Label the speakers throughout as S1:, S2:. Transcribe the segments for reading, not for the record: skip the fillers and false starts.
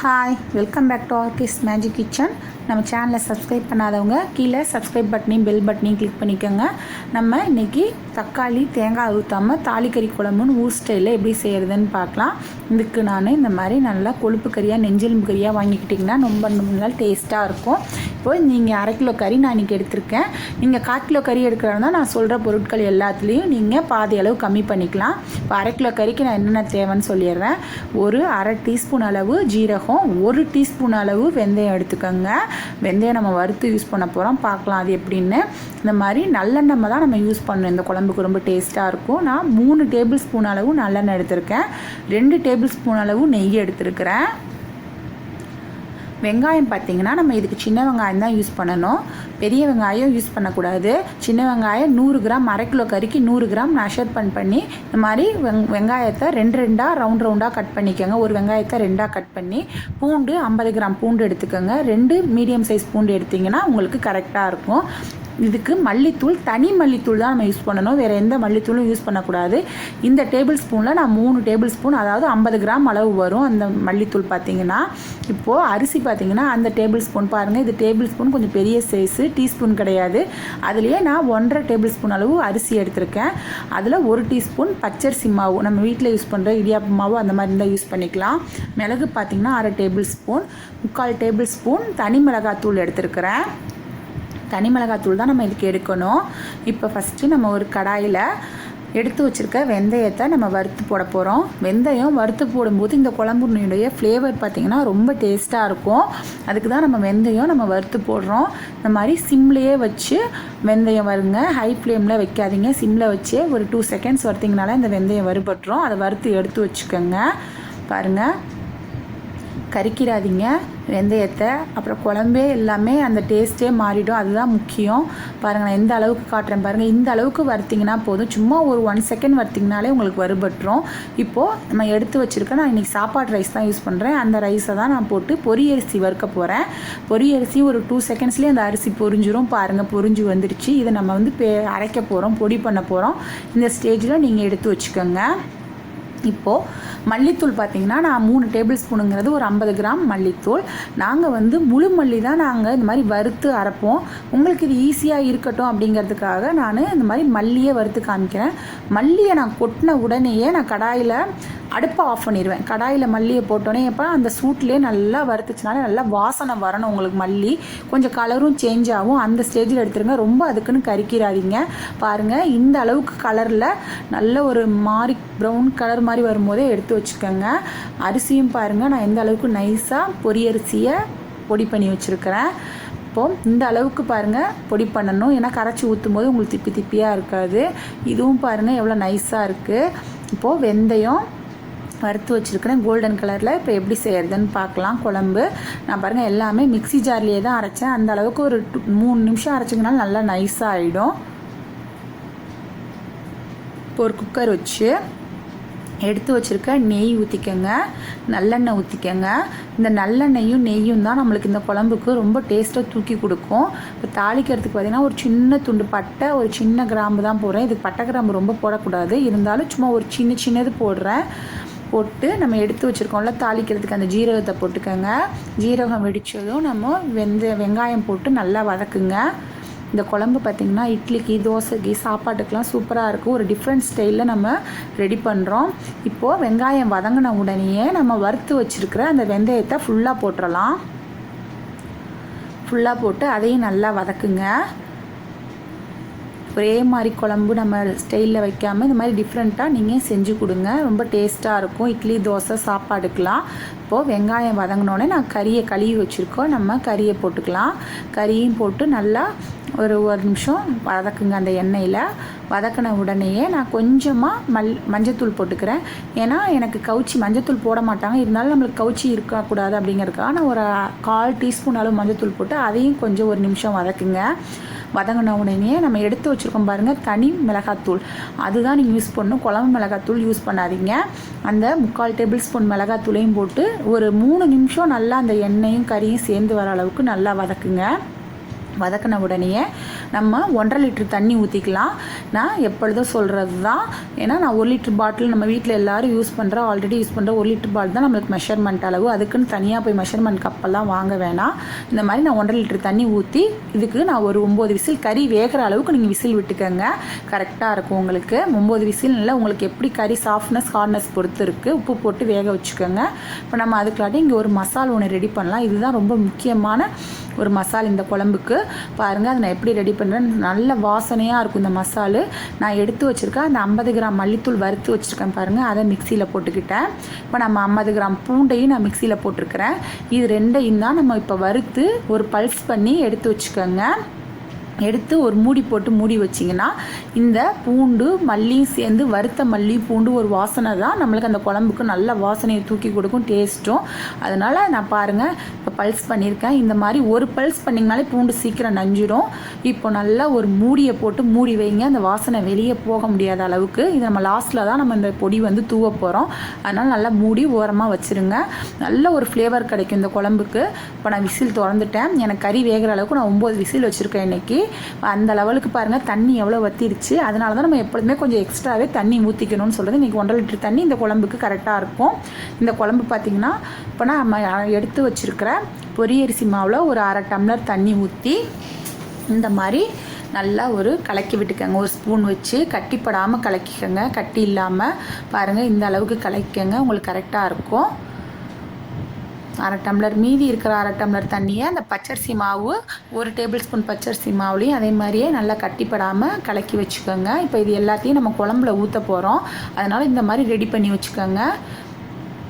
S1: Hi, welcome back to ஆர்கிஸ் magic kitchen. நம்ம சேனலை சப்ஸ்கிரைப் பண்ணாதவங்க கீழே சப்ஸ்கிரைப் பட்டனையும் பெல் பட்டனையும் கிளிக் பண்ணிக்கோங்க. நம்ம இன்றைக்கி தக்காளி தேங்காய் ஊற்றாமல் தாலிக்கறி குழம்புன்னு ஊர் ஸ்டைலில் எப்படி செய்கிறதுன்னு பார்க்கலாம். இதுக்கு நான் இந்த மாதிரி நல்லா கொழுப்பு கறியாக நெஞ்செலும்பு கறியாக வாங்கிக்கிட்டிங்கன்னா ரொம்ப நல்லா டேஸ்ட்டாக இருக்கும். இப்போது நீங்கள் 1/2 கிலோ கறி நான் இன்றைக்கி எடுத்திருக்கேன். நீங்கள் 1/4 கிலோ கறி எடுக்கிறதா நான் சொல்கிற பொருட்கள் எல்லாத்துலேயும் நீங்கள் பாதி அளவு கம்மி பண்ணிக்கலாம். இப்போ 1/2 கிலோ கறிக்கு நான் என்னென்ன தேவைன்னு சொல்லிடுறேன். ஒரு 1/2 டீஸ்பூன் அளவு ஜீரகம், 1 டீஸ்பூன் அளவு வெந்தயம் எடுத்துக்கோங்க. வெந்தயம் நம்ம வறுத்து யூஸ் பண்ண போகிறோம், பார்க்கலாம் அது எப்படின்னு. இந்த மாதிரி நல்லெண்ணெய் தான் நம்ம யூஸ் பண்ணணும், இந்த குழம்புக்கு ரொம்ப டேஸ்ட்டாக இருக்கும். நான் 3 டேபிள் ஸ்பூன் அளவு நல்லெண்ணெய் எடுத்திருக்கேன். 2 டேபிள் ஸ்பூன் அளவு நெய் எடுத்துருக்கிறேன். வெங்காயம் பார்த்திங்கன்னா நம்ம இதுக்கு சின்ன வெங்காயம் தான் யூஸ் பண்ணணும், பெரிய வெங்காயம் யூஸ் பண்ணக்கூடாது. சின்ன வெங்காயம் 100 கிராம், 1/2 கிலோ கறிக்கு 100 கிராம் மெஷர் பண்ணி இந்த மாதிரி வெங்காயத்தை 2 ரவுண்டாக கட் பண்ணிக்கோங்க. ஒரு வெங்காயத்தை 2 கட் பண்ணி, பூண்டு 50 கிராம் பூண்டு எடுத்துக்கோங்க. 2 மீடியம் சைஸ் பூண்டு எடுத்திங்கன்னா உங்களுக்கு கரெக்டாக இருக்கும். இதுக்கு மல்லித்தூள், தனி மல்லித்தூள் தான் நம்ம யூஸ் பண்ணணும், வேறு எந்த மல்லித்தூளும் யூஸ் பண்ணக்கூடாது. இந்த டேபிள் ஸ்பூனில் நான் 3 டேபிள் ஸ்பூன், அதாவது 50 கிராம் அளவு வரும் அந்த மல்லித்தூள் பார்த்திங்கன்னா. இப்போது அரிசி பார்த்திங்கன்னா அந்த டேபிள் ஸ்பூன் பாருங்கள், இது டேபிள் ஸ்பூன் கொஞ்சம் பெரிய சைஸு, டீஸ்பூன் கிடையாது. அதுலேயே நான் 1.5 டேபிள் ஸ்பூன் அளவு அரிசி எடுத்திருக்கேன். அதில் 1 டீஸ்பூன் பச்சரிசி மாவு, நம்ம வீட்டில் யூஸ் பண்ணுற இடியாப்பு மாவு அந்த மாதிரி இருந்தால் யூஸ் பண்ணிக்கலாம். மிளகு பார்த்திங்கன்னா 1/2 டேபிள் ஸ்பூன், 3/4 டேபிள் ஸ்பூன் தனி மிளகாத்தூள் எடுத்துருக்கிறேன். தனி மிளகாத்தூள் தான் நம்ம இதுக்கு எடுக்கணும். இப்போ ஃபஸ்ட்டு நம்ம ஒரு கடாயில் எடுத்து வச்சுருக்க வெந்தயத்தை நம்ம வறுத்து போட போகிறோம். வெந்தயம் வறுத்து போடும்போது இந்த குழம்புனுடைய ஃப்ளேவர் பார்த்திங்கன்னா ரொம்ப டேஸ்ட்டாக இருக்கும். அதுக்கு தான் நம்ம வெந்தயம் நம்ம வறுத்து போடுறோம். இந்த மாதிரி சிம்லேயே வச்சு வெந்தயம் வருங்க, ஹை ஃப்ளேமில் வைக்காதீங்க, சிம்மில் வச்சு ஒரு 2 செகண்ட்ஸ் வறுத்திங்கனால இந்த வெந்தயம் வறுபட்டுரும். அதை வறுத்து எடுத்து வச்சுக்கோங்க. பாருங்கள், கறிக்கிறாதீங்க வெந்தயத்தை, அப்புறம் குழம்பே எல்லாமே அந்த டேஸ்ட்டே மாறிடும், அதுதான் முக்கியம். பாருங்கள், நான் எந்த அளவுக்கு காட்டுறேன் பாருங்கள். இந்த அளவுக்கு வறுத்திங்கன்னா போதும், சும்மா ஒரு 1 செகண்ட் வறுத்திங்கனாலே உங்களுக்கு வறுபட்டுரும். இப்போது நம்ம எடுத்து வச்சுருக்கேன், நான் இன்றைக்கி சாப்பாடு ரைஸ் தான் யூஸ் பண்ணுறேன். அந்த ரைஸை தான் நான் போட்டு பொரியரிசி வறுக்க போகிறேன். பொரியரிசி ஒரு 2 செகண்ட்ஸ்லேயே அந்த அரிசி பொரிஞ்சிரும். பாருங்கள், பொரிஞ்சு வந்துடுச்சு. இதை நம்ம வந்து அரைக்க போகிறோம், பொடி பண்ண போகிறோம். இந்த ஸ்டேஜில் நீங்கள் எடுத்து வச்சுக்கோங்க. இப்போது மல்லித்தூள் பார்த்திங்கன்னா நான் 3 டேபிள் ஸ்பூனுங்கிறது ஒரு 50 கிராம் மல்லித்தூள். நாங்கள் வந்து முழு மல்லி தான் நாங்கள் இந்த மாதிரி வறுத்து அரைப்போம். உங்களுக்கு இது ஈஸியாக இருக்கட்டும் அப்படிங்கிறதுக்காக நான் இந்த மாதிரி மல்லியை வறுத்து காமிக்கிறேன். மல்லியை நான் கொட்டின உடனேயே நான் கடாயில் அடுப்பை ஆஃப் பண்ணிடுவேன். கடாயில் மல்லியை போட்டோன்னே எப்போ அந்த சூட்லேயே நல்லா வறுத்துச்சுனாலே நல்லா வாசனை வரணும் உங்களுக்கு. மல்லி கொஞ்சம் கலரும் சேஞ்ச் ஆகும், அந்த ஸ்டேஜில் எடுத்துருங்க. ரொம்ப அதுக்குன்னு கறிக்கிறாதீங்க. பாருங்கள், இந்த அளவுக்கு கலரில் நல்ல ஒரு மாதிரி ப்ரௌன் கலர் மாதிரி வரும்போதே எடுத்து வச்சுக்கோங்க. அரிசியும் பாருங்கள், நான் எந்த அளவுக்கு நைஸாக பொரியரிசியை பொடி பண்ணி வச்சுருக்கிறேன். இப்போது இந்த அளவுக்கு பாருங்கள் பொடி பண்ணணும், ஏன்னா கரைச்சி ஊற்றும் போது உங்களுக்கு திப்பி திப்பியாக இருக்காது. இதுவும் பாருங்கள் எவ்வளோ நைஸாக இருக்குது. இப்போது வெந்தயம் வறுத்து வச்சுருக்கிறேன் கோல்டன் கலரில். இப்போ எப்படி செய்கிறதுன்னு பார்க்கலாம். குழம்பு நான் பாருங்கள் எல்லாமே மிக்ஸி ஜார்லேயே தான் அரைச்சேன். அந்த அளவுக்கு ஒரு 3 நிமிஷம் அரைச்சிங்கனாலும் நல்லா நைஸாக ஆகிடும். இப்போ ஒரு குக்கர் வச்சு எடுத்து வச்சுருக்க நெய் ஊற்றிக்கங்க, நல்லெண்ணெய் ஊற்றிக்கங்க. இந்த நல்லெண்ணெயும் நெய்யும் தான் நம்மளுக்கு இந்த குழம்புக்கு ரொம்ப டேஸ்ட்டாக தூக்கி கொடுக்கும். இப்போ தாளிக்கிறதுக்கு பார்த்திங்கன்னா ஒரு சின்ன துண்டு பட்டை, ஒரு சின்ன கிராம்பு தான் போடுறேன். இதுக்கு பட்டை கிராம்பு ரொம்ப போடக்கூடாது, இருந்தாலும் சும்மா ஒரு சின்னது போடுறேன். போட்டு நம்ம எடுத்து வச்சுருக்கோம்ல தாளிக்கிறதுக்கு அந்த ஜீரகத்தை போட்டுக்கோங்க. ஜீரகம் வெடித்ததும் நம்ம வெங்காயம் போட்டு நல்லா வதக்குங்க. இந்த குழம்பு பார்த்திங்கன்னா இட்லிக்கு, தோசைக்கு, சாப்பாட்டுக்கெலாம் சூப்பராக இருக்கும். ஒரு டிஃப்ரெண்ட் ஸ்டைலில் நம்ம ரெடி பண்ணுறோம். இப்போது வெங்காயம் வதங்கின உடனேயே நம்ம வறுத்து வச்சுருக்கிற அந்த வெந்தயத்தை ஃபுல்லாக போட்டுடலாம். ஃபுல்லாக போட்டு அதையும் நல்லா வதக்குங்க. ஒரே மாதிரி குழம்பு நம்ம ஸ்டைலில் வைக்காமல் இந்த மாதிரி டிஃப்ரெண்ட்டாக நீங்கள் செஞ்சு கொடுங்க, ரொம்ப டேஸ்ட்டாக இருக்கும் இட்லி, தோசை, சாப்பாடுக்கெலாம். இப்போது வெங்காயம் வதங்கினோடனே நான் கறியை கழுவி வச்சுருக்கோம், நம்ம கறியை போட்டுக்கலாம். கறியும் போட்டு நல்லா ஒரு நிமிஷம் வதக்குங்க அந்த எண்ணெயில். வதக்கின உடனேயே நான் கொஞ்சமாக மஞ்சத்தூள் போட்டுக்கிறேன். ஏன்னா எனக்கு கவுச்சி மஞ்சத்தூள் போட மாட்டாங்க, இருந்தாலும் நம்மளுக்கு கவுச்சி இருக்கக்கூடாது அப்படிங்கிறதுக்காக நான் ஒரு 1/4 டீஸ்பூன் அளவு மஞ்சத்தூள் போட்டு அதையும் கொஞ்சம் ஒரு நிமிஷம் வதக்குங்க. வதங்கின உடனே நம்ம எடுத்து வச்சுருக்கோம் பாருங்கள் தனி மிளகாத்தூள், அதுதான் நீங்கள் யூஸ் பண்ணணும். குழம்பு மிளகாத்தூள் யூஸ் பண்ணாதீங்க. அந்த 3/4 டேபிள் ஸ்பூன் மிளகாத்தூளையும் போட்டு ஒரு 3 நிமிஷம் நல்லா அந்த எண்ணெயும் கறியும் சேர்ந்து வர அளவுக்கு நல்லா வதக்குங்க. வதக்கின உடனே நம்ம 1.5 லிட்டர் தண்ணி ஊற்றிக்கலாம். நான் எப்பொழுதும் சொல்கிறது தான், ஏன்னா நான் 1 லிட்டர் பாட்டில் நம்ம வீட்டில் எல்லோரும் யூஸ் பண்ணுற ஆல்ரெடி யூஸ் பண்ணுற 1 லிட்டர் பாட்டில் தான் நம்மளுக்கு மெஷர்மெண்ட் அளவு. அதுக்குன்னு தனியாக போய் மெஷர்மெண்ட் கப்பெல்லாம் வாங்க வேணாம். இந்த மாதிரி நான் 1.5 லிட்டர் தண்ணி ஊற்றி இதுக்கு நான் ஒரு 9 விசில் கறி வேகிற அளவுக்கு நீங்கள் விசில் விட்டுக்கோங்க. கரெக்டாக இருக்கும் உங்களுக்கு. 9 விசில் இல்லை, உங்களுக்கு எப்படி கறி சாஃப்ட்னஸ் ஹார்ட்னஸ் பொறுத்து இருக்குது. உப்பு போட்டு வேக வச்சுக்கோங்க. இப்போ நம்ம அதுக்குள்ளாட்டி இங்கே ஒரு மசாலா ஒன்று ரெடி பண்ணலாம். இதுதான் ரொம்ப முக்கியமான ஒரு மசாலா இந்த குழம்புக்கு. பாருங்கள் அதை நான் எப்படி ரெடி பண்ணுறேன். நல்ல வாசனையாக இருக்கும் இந்த மசாலு. நான் எடுத்து வச்சுருக்கேன் அந்த 50 கிராம் மல்லித்தூள் வறுத்து வச்சுருக்கேன் பாருங்கள், அதை மிக்சியில் போட்டுக்கிட்டேன். இப்போ நம்ம 50 கிராம் பூண்டையும் நான் மிக்சியில் போட்டிருக்கிறேன். இது ரெண்டையும் தான் நம்ம இப்போ வறுத்து ஒரு பல்ஸ் பண்ணி எடுத்து வச்சுக்கோங்க. எடுத்து ஒரு மூடி போட்டு மூடி வச்சிங்கன்னா இந்த பூண்டு மல்லியும் சேர்ந்து வறுத்த மல்லி பூண்டு ஒரு வாசனை தான் நம்மளுக்கு அந்த குழம்புக்கு நல்ல வாசனையை தூக்கி கொடுக்கும், டேஸ்ட்டும். அதனால் நான் பாருங்கள் இப்போ பல்ஸ் பண்ணியிருக்கேன். இந்த மாதிரி ஒரு பல்ஸ் பண்ணிங்கனாலே பூண்டு சீக்கிரம் நஞ்சிடும். இப்போ நல்லா ஒரு மூடியை போட்டு மூடி வைங்க, அந்த வாசனை வெளியே போக முடியாத அளவுக்கு. இது நம்ம லாஸ்ட்டில் தான் நம்ம இந்த பொடி வந்து தூவ போகிறோம். அதனால் நல்லா மூடி ஓரமாக வச்சுருங்க. நல்ல ஒரு ஃப்ளேவர் கிடைக்கும் இந்த குழம்புக்கு. இப்போ நான் விசில் திறந்துட்டேன். எனக்கு கறி வேகிற அளவுக்கு நான் 9 விசில் வச்சுருக்கேன் இன்றைக்கி. அந்த லெவலுக்கு பாருங்கள் தண்ணி எவ்வளோ வற்றிடுச்சு. அதனால தான் நம்ம எப்பொழுதுமே கொஞ்சம் எக்ஸ்ட்ராவே தண்ணி ஊற்றிக்கணும்னு சொல்கிறது. இன்றைக்கி 1.5 லிட்டர் தண்ணி இந்த குழம்புக்கு கரெக்டாக இருக்கும். இந்த குழம்பு பார்த்திங்கன்னா இப்போ நம்ம எடுத்து வச்சுருக்கிற பொரியரிசி மாவில் ஒரு 1/2 டம்ளர் தண்ணி ஊற்றி இந்த மாதிரி நல்லா ஒரு கலக்கி விட்டுக்கோங்க. ஒரு ஸ்பூன் வச்சு கட்டிப்படாமல் கலக்கிக்கோங்க. கட்டி இல்லாமல் பாருங்கள் இந்த அளவுக்கு கலக்கிக்கோங்க, உங்களுக்கு கரெக்டாக இருக்கும். 1/2 டம்ளர் மீதி இருக்கிற 1/2 டம்ளர் தண்ணியை அந்த பச்சரிசி மாவு 1 டேபிள் ஸ்பூன் பச்சரிசி மாவுலையும் அதே மாதிரியே நல்லா கட்டிப்படாமல் கலக்கி வச்சுக்கோங்க. இப்போ இது எல்லாத்தையும் நம்ம குழம்புல ஊற்ற போகிறோம். அதனால் இந்த மாதிரி ரெடி பண்ணி வச்சுக்கோங்க.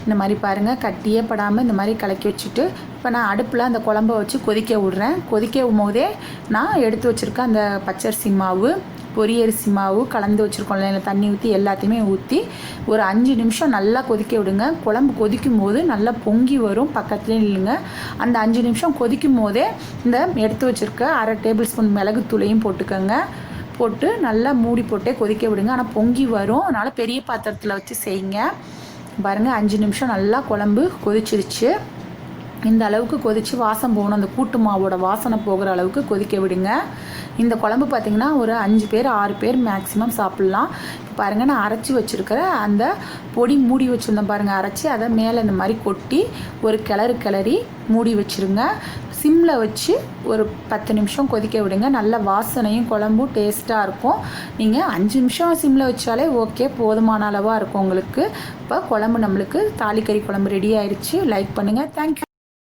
S1: இந்த மாதிரி பாருங்கள் கட்டியே படாமல் இந்த மாதிரி கலக்கி வச்சுட்டு இப்போ நான் அடுப்பில் அந்த குழம்பை வச்சு கொதிக்க விட்றேன். கொதிக்க போதே நான் எடுத்து வச்சுருக்கேன் அந்த பச்சரிசி மாவு பொரியரிசி மாவு கலந்து வச்சுருக்கோம்ல, இல்லை தண்ணி ஊற்றி எல்லாத்தையுமே ஊற்றி ஒரு 5 நிமிஷம் நல்லா கொதிக்க விடுங்க. குழம்பு கொதிக்கும் போது நல்லா பொங்கி வரும், பக்கத்துலேயே நில்லுங்க. அந்த 5 நிமிஷம் கொதிக்கும் போதே இந்த எடுத்து வச்சுருக்க 1/2 டேபிள் ஸ்பூன் மிளகுத்தூளையும் போட்டுக்கோங்க. போட்டு நல்லா மூடி போட்டே கொதிக்க விடுங்க. ஆனால் பொங்கி வரும், அதனால் பெரிய பாத்திரத்தில் வச்சு செய்யுங்க. பாருங்கள் 5 நிமிஷம் நல்லா குழம்பு கொதிச்சிருச்சு. இந்த அளவுக்கு கொதித்து வாசம் போகணும், அந்த கூட்டு மாவோட வாசனை போகிற அளவுக்கு கொதிக்க விடுங்க. இந்த குழம்பு பார்த்திங்கன்னா ஒரு 5 பேர் 6 பேர் மேக்ஸிமம் சாப்பிட்லாம். பாருங்கள் நான் அரைச்சி வச்சுருக்கிற அந்த பொடி மூடி வச்சுருந்தேன் பாருங்கள், அரைச்சி அதை மேலே இந்த மாதிரி கொட்டி ஒரு கிளறி மூடி வச்சுருங்க. சிம்மில் வச்சு ஒரு 10 நிமிஷம் கொதிக்க விடுங்க. நல்ல வாசனையும் குழம்பும் டேஸ்ட்டாக இருக்கும். நீங்கள் 5 நிமிஷம் சிம்மில் வச்சாலே ஓகே, போதுமான அளவாக இருக்கும் உங்களுக்கு. இப்போ குழம்பு நம்மளுக்கு தாலிக்கறி குழம்பு ரெடி ஆயிடுச்சு. லைக் பண்ணுங்கள். தேங்க்யூ.